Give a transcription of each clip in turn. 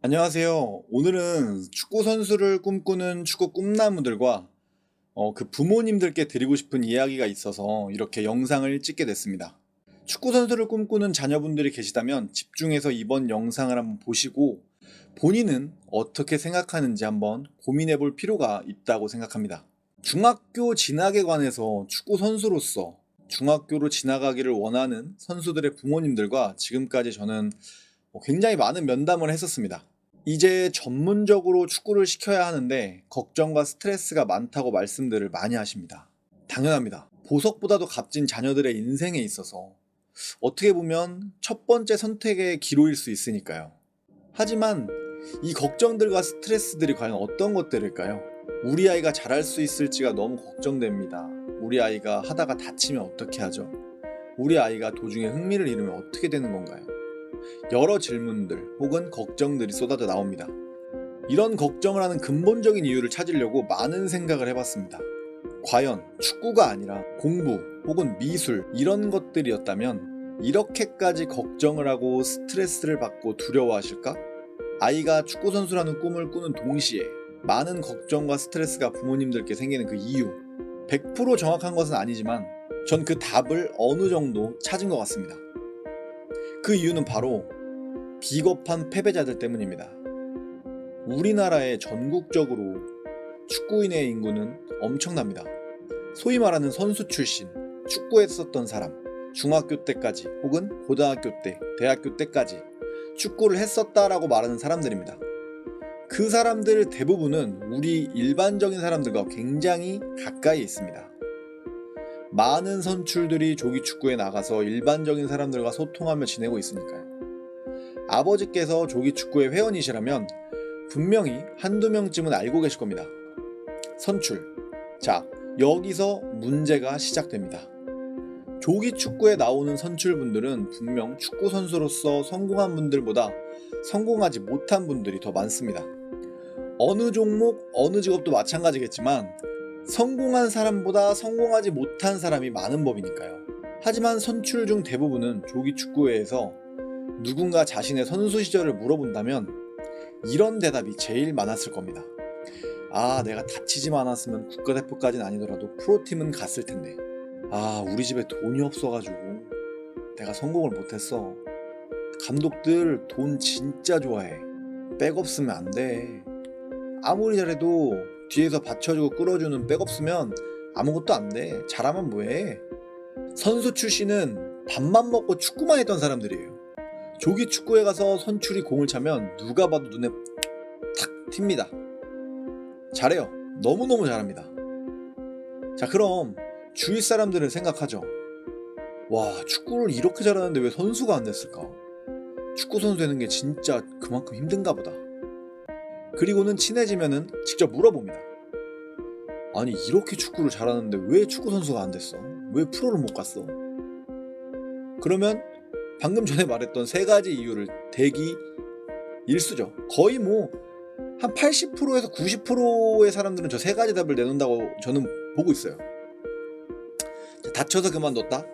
안녕하세요. 오늘은 축구 선수를 꿈꾸는 축구 꿈나무들과 그 부모님들께 드리고 싶은 이야기가 있어서 이렇게 영상을 찍게 됐습니다. 축구 선수를 꿈꾸는 자녀분들이 계시다면 집중해서 이번 영상을 한번 보시고 본인은 어떻게 생각하는지 한번 고민해 볼 필요가 있다고 생각합니다. 중학교 진학에 관해서 축구 선수로서 중학교로 진학하기를 원하는 선수들의 부모님들과 지금까지 저는 굉장히 많은 면담을 했었습니다. 이제 전문적으로 축구를 시켜야 하는데 걱정과 스트레스가 많다고 말씀들을 많이 하십니다. 당연합니다. 보석보다도 값진 자녀들의 인생에 있어서 어떻게 보면 첫 번째 선택의 기로일 수 있으니까요. 하지만 이 걱정들과 스트레스들이 과연 어떤 것들일까요? 우리 아이가 잘할 수 있을지가 너무 걱정됩니다. 우리 아이가 하다가 다치면 어떻게 하죠? 우리 아이가 도중에 흥미를 잃으면 어떻게 되는 건가요? 여러 질문들 혹은 걱정들이 쏟아져 나옵니다. 이런 걱정을 하는 근본적인 이유를 찾으려고 많은 생각을 해봤습니다. 과연 축구가 아니라 공부 혹은 미술 이런 것들이었다면 이렇게까지 걱정을 하고 스트레스를 받고 두려워하실까? 아이가 축구 선수라는 꿈을 꾸는 동시에 많은 걱정과 스트레스가 부모님들께 생기는 그 이유 100% 정확한 것은 아니지만 전 그 답을 어느 정도 찾은 것 같습니다. 그 이유는 바로 비겁한 패배자들 때문입니다. 우리나라의 전국적으로 축구인의 인구는 엄청납니다. 소위 말하는 선수 출신, 축구했었던 사람, 중학교 때까지 혹은 고등학교 때, 대학교 때까지 축구를 했었다라고 말하는 사람들입니다. 그 사람들 대부분은 우리 일반적인 사람들과 굉장히 가까이 있습니다. 많은 선출들이 조기 축구에 나가서 일반적인 사람들과 소통하며 지내고 있으니까요. 아버지께서 조기 축구의 회원이시라면 분명히 한두 명쯤은 알고 계실 겁니다. 선출. 자, 여기서 문제가 시작됩니다. 조기 축구에 나오는 선출분들은 분명 축구 선수로서 성공한 분들보다 성공하지 못한 분들이 더 많습니다. 어느 종목, 어느 직업도 마찬가지겠지만 성공한 사람보다 성공하지 못한 사람이 많은 법이니까요. 하지만 선출 중 대부분은 조기 축구회에서 누군가 자신의 선수 시절을 물어본다면 이런 대답이 제일 많았을 겁니다. 아, 내가 다치지만 않았으면 국가대표까지는 아니더라도 프로팀은 갔을 텐데. 아, 우리 집에 돈이 없어가지고 내가 성공을 못했어. 감독들 돈 진짜 좋아해. 백 없으면 안 돼. 아무리 잘해도 뒤에서 받쳐주고 끌어주는 백 없으면 아무것도 안 돼. 잘하면 뭐해. 선수 출신은 밥만 먹고 축구만 했던 사람들이에요. 조기 축구에 가서 선출이 공을 차면 누가 봐도 눈에 탁 튑니다. 잘해요. 너무너무 잘합니다. 자, 그럼 주위 사람들은 생각하죠. 와, 축구를 이렇게 잘하는데 왜 선수가 안 됐을까? 축구 선수 되는 게 진짜 그만큼 힘든가 보다. 그리고는 친해지면은 직접 물어봅니다. 아니, 이렇게 축구를 잘하는데 왜 축구 선수가 안 됐어? 왜 프로를 못 갔어? 그러면 방금 전에 말했던 세 가지 이유를 대기 일수죠. 거의 뭐 한 80%에서 90%의 사람들은 저 세 가지 답을 내놓는다고 저는 보고 있어요. 다쳐서 그만뒀다?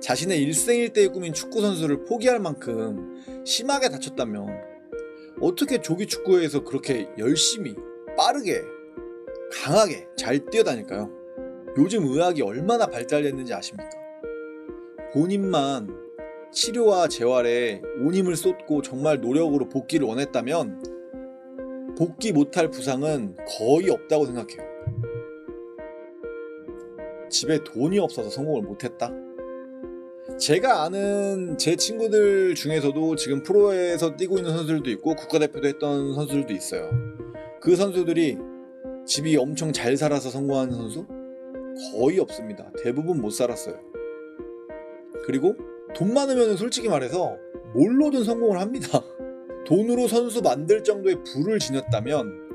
자신의 일생일대의 꿈인 축구 선수를 포기할 만큼 심하게 다쳤다면 어떻게 조기 축구에서 그렇게 열심히 빠르게 강하게 잘 뛰어다닐까요? 요즘 의학이 얼마나 발달됐는지 아십니까? 본인만 치료와 재활에 온 힘을 쏟고 정말 노력으로 복귀를 원했다면 복귀 못할 부상은 거의 없다고 생각해요. 집에 돈이 없어서 성공을 못했다? 제가 아는 제 친구들 중에서도 지금 프로에서 뛰고 있는 선수들도 있고 국가대표도 했던 선수들도 있어요. 그 선수들이 집이 엄청 잘 살아서 성공하는 선수? 거의 없습니다. 대부분 못 살았어요. 그리고 돈 많으면 솔직히 말해서 뭘로든 성공을 합니다. 돈으로 선수 만들 정도의 부를 지녔다면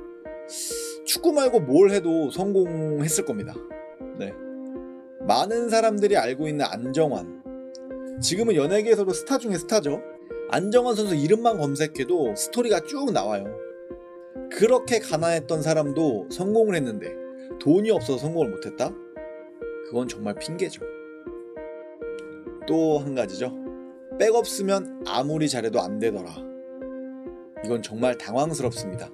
축구 말고 뭘 해도 성공했을 겁니다. 네. 많은 사람들이 알고 있는 안정환. 지금은 연예계에서도 스타 중에 스타죠. 안정환 선수 이름만 검색해도 스토리가 쭉 나와요. 그렇게 가난했던 사람도 성공을 했는데 돈이 없어서 성공을 못했다? 그건 정말 핑계죠. 또 한 가지죠. 백 없으면 아무리 잘해도 안 되더라. 이건 정말 당황스럽습니다.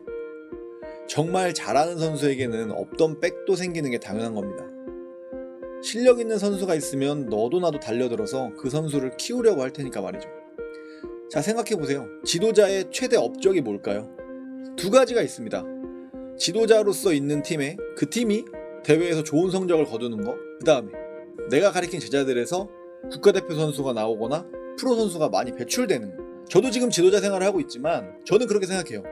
정말 잘하는 선수에게는 없던 백도 생기는 게 당연한 겁니다. 실력 있는 선수가 있으면 너도 나도 달려들어서 그 선수를 키우려고 할 테니까 말이죠. 자, 생각해보세요. 지도자의 최대 업적이 뭘까요? 두 가지가 있습니다. 지도자로서 있는 팀에 그 팀이 대회에서 좋은 성적을 거두는 거, 그 다음에 내가 가리킨 제자들에서 국가대표 선수가 나오거나 프로 선수가 많이 배출되는 거. 저도 지금 지도자 생활을 하고 있지만 저는 그렇게 생각해요.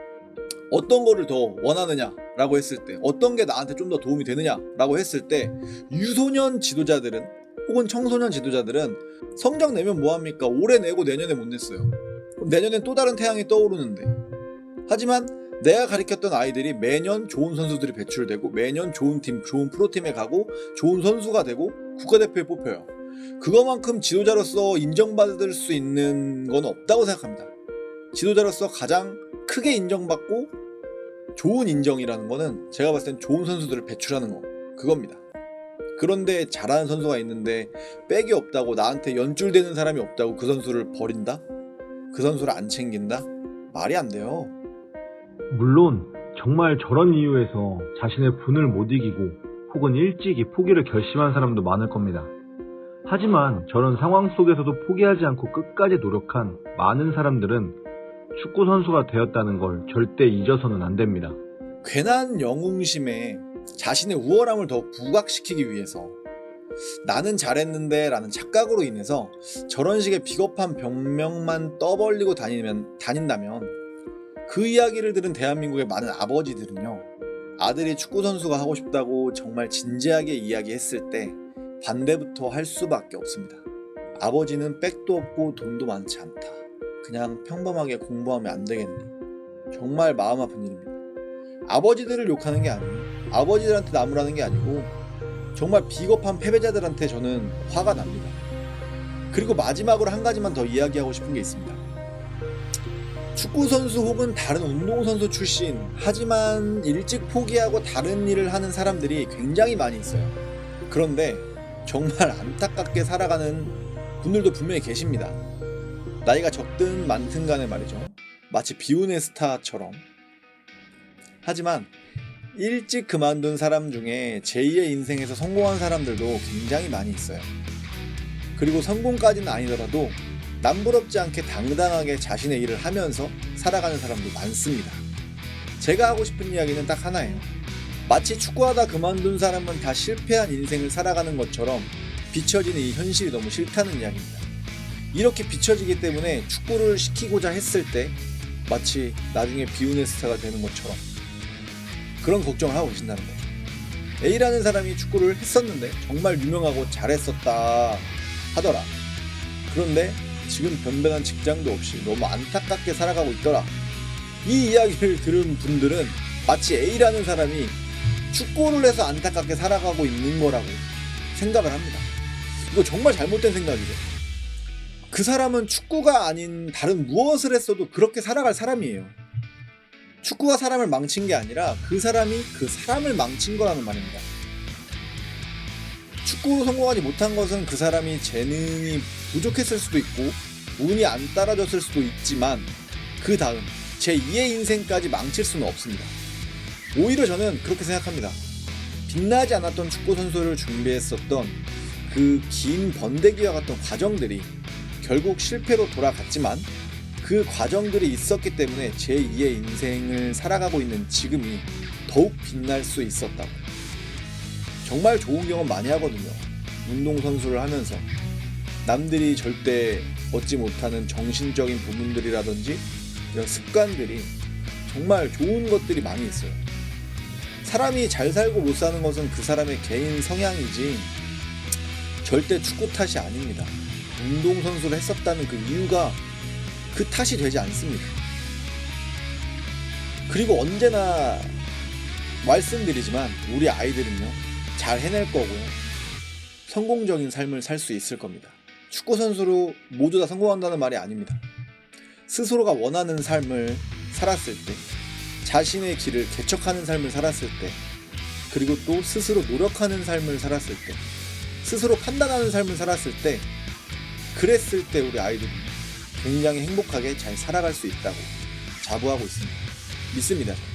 어떤 거를 더 원하느냐라고 했을 때, 어떤 게 나한테 좀 더 도움이 되느냐라고 했을 때, 유소년 지도자들은 혹은 청소년 지도자들은 성적 내면 뭐합니까? 올해 내고 내년에 못 냈어요. 그럼 내년엔 또 다른 태양이 떠오르는데, 하지만 내가 가르쳤던 아이들이 매년 좋은 선수들이 배출되고 매년 좋은 팀, 좋은 프로팀에 가고 좋은 선수가 되고 국가대표에 뽑혀요. 그거만큼 지도자로서 인정받을 수 있는 건 없다고 생각합니다. 지도자로서 가장 크게 인정받고 좋은 인정이라는 거는 제가 봤을 땐 좋은 선수들을 배출하는 거, 그겁니다. 그런데 잘하는 선수가 있는데 백이 없다고, 나한테 연줄되는 사람이 없다고 그 선수를 버린다? 그 선수를 안 챙긴다? 말이 안 돼요. 물론 정말 저런 이유에서 자신의 분을 못 이기고 혹은 일찍이 포기를 결심한 사람도 많을 겁니다. 하지만 저런 상황 속에서도 포기하지 않고 끝까지 노력한 많은 사람들은 축구 선수가 되었다는 걸 절대 잊어서는 안 됩니다. 괜한 영웅심에 자신의 우월함을 더 부각시키기 위해서 나는 잘했는데 라는 착각으로 인해서 저런 식의 비겁한 병명만 떠벌리고 다닌다면 그 이야기를 들은 대한민국의 많은 아버지들은요, 아들이 축구선수가 하고 싶다고 정말 진지하게 이야기했을 때 반대부터 할 수밖에 없습니다. 아버지는 백도 없고 돈도 많지 않다. 그냥 평범하게 공부하면 안 되겠니? 정말 마음 아픈 일입니다. 아버지들을 욕하는 게 아니에요. 아버지들한테 나무라는 게 아니고 정말 비겁한 패배자들한테 저는 화가 납니다. 그리고 마지막으로 한 가지만 더 이야기하고 싶은 게 있습니다. 축구선수 혹은 다른 운동선수 출신, 하지만 일찍 포기하고 다른 일을 하는 사람들이 굉장히 많이 있어요. 그런데 정말 안타깝게 살아가는 분들도 분명히 계십니다. 나이가 적든 많든 간에 말이죠. 마치 비운의 스타처럼. 하지만 일찍 그만둔 사람 중에 제2의 인생에서 성공한 사람들도 굉장히 많이 있어요. 그리고 성공까지는 아니더라도 남부럽지 않게 당당하게 자신의 일을 하면서 살아가는 사람도 많습니다. 제가 하고 싶은 이야기는 딱 하나예요. 마치 축구하다 그만둔 사람은 다 실패한 인생을 살아가는 것처럼 비춰지는 이 현실이 너무 싫다는 이야기입니다. 이렇게 비춰지기 때문에 축구를 시키고자 했을 때 마치 나중에 비운의 스타가 되는 것처럼 그런 걱정을 하고 계신다는 거죠. A라는 사람이 축구를 했었는데 정말 유명하고 잘했었다 하더라. 그런데 지금 변변한 직장도 없이 너무 안타깝게 살아가고 있더라. 이 이야기를 들은 분들은 마치 A라는 사람이 축구를 해서 안타깝게 살아가고 있는 거라고 생각을 합니다. 이거 정말 잘못된 생각이죠. 그 사람은 축구가 아닌 다른 무엇을 했어도 그렇게 살아갈 사람이에요. 축구가 사람을 망친 게 아니라 그 사람이 그 사람을 망친 거라는 말입니다. 축구로 성공하지 못한 것은 그 사람이 재능이 부족했을 수도 있고 운이 안 따라줬을 수도 있지만 그 다음 제2의 인생까지 망칠 수는 없습니다. 오히려 저는 그렇게 생각합니다. 빛나지 않았던 축구 선수를 준비했었던 그 긴 번데기와 같은 과정들이 결국 실패로 돌아갔지만 그 과정들이 있었기 때문에 제2의 인생을 살아가고 있는 지금이 더욱 빛날 수 있었다고. 정말 좋은 경험 많이 하거든요. 운동선수를 하면서 남들이 절대 얻지 못하는 정신적인 부분들이라든지 이런 습관들이 정말 좋은 것들이 많이 있어요. 사람이 잘 살고 못 사는 것은 그 사람의 개인 성향이지 절대 축구 탓이 아닙니다. 운동선수를 했었다는 그 이유가 그 탓이 되지 않습니다. 그리고 언제나 말씀드리지만 우리 아이들은요, 잘 해낼 거고요, 성공적인 삶을 살 수 있을 겁니다. 축구선수로 모두 다 성공한다는 말이 아닙니다. 스스로가 원하는 삶을 살았을 때, 자신의 길을 개척하는 삶을 살았을 때, 그리고 또 스스로 노력하는 삶을 살았을 때, 스스로 판단하는 삶을 살았을 때, 그랬을 때 우리 아이들은 굉장히 행복하게 잘 살아갈 수 있다고 자부하고 있습니다. 믿습니다. 저는.